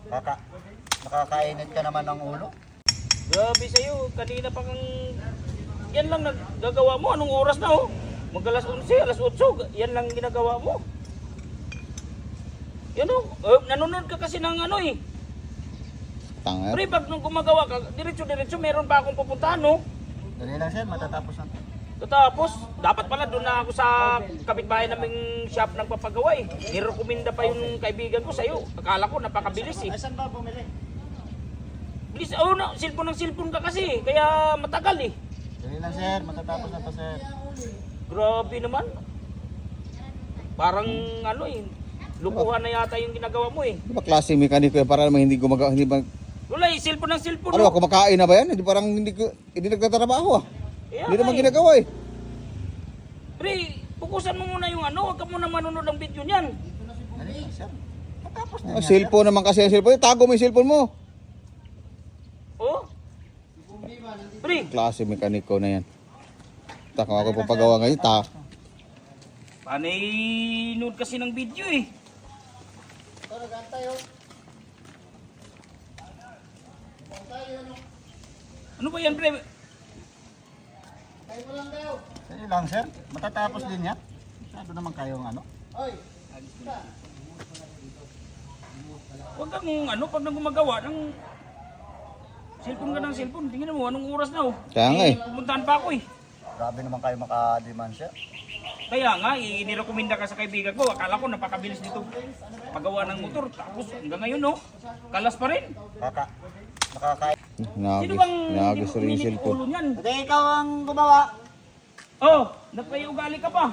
Nakakainit ka naman ng ulo. Grabe sa'yo, kanina pa kang... Yan lang nagagawa mo, anong oras na oh? Mag-alas 11, alas 8, yan lang ginagawa mo. Yan oh, nanonood ka kasi ng ano eh. Tanga. Pre, pag nung gumagawa ka, diretso-diretso, meron pa akong pupuntahan no? Dali lang sir, matatapos na. Tapos, dapat pala doon na ako sa kapitbahay naming shop nagpapagawa eh. Nirekomenda pa yung kaibigan ko sa'yo. Akala ko napakabilis eh. Ay, saan ba bumili? Bilis, oh na, cellphone ka kasi, kaya matagal eh. Dali lang sir, matatapos na to sir. Grabe naman. Parang ano eh, lukuhan na yata yung ginagawa mo eh. Di ba klaseng mekaniko yan para naman hindi gumagawa, hindi ba? Wala eh, cellphone ng cellphone. Ano ba, kumakain na ba yan? Hindi parang hindi nagtatrabaho ah. Hindi naman ginagawa eh. Pre, pukusan mo muna yung ano, huwag ka muna manunod ng video niyan. Dali lang sir. Matapos na Oh, yan, cellphone naman kasi ang cellphone. Tago mo yung cellphone mo. Oh? Pre, Klase mekaniko na yan. Tako ako papagawa ngayon. panay nood kasi ng video eh. Ano ba yan, pre? Dali lang sir, matatapos din yan. Masyado naman kayong ano. Huwag kang ano, pag nang gumagawa ng cellphone ka ng cellphone, tingnan mo, anong oras na oh. Kaya nga eh. Pupuntahan pa ako eh. Grabe naman kayo makademand sir. Kaya nga, inirekomenda ka sa kaibigan ko. Akala ko napakabilis dito paggawa ng motor. Tapos hanggang ngayon no, kalas pa rin. Sino bang Nagis rin yung uminit cellphone. ulo niyan? Hindi ikaw ang gumawa. Oh, nagpaiugali ka pa.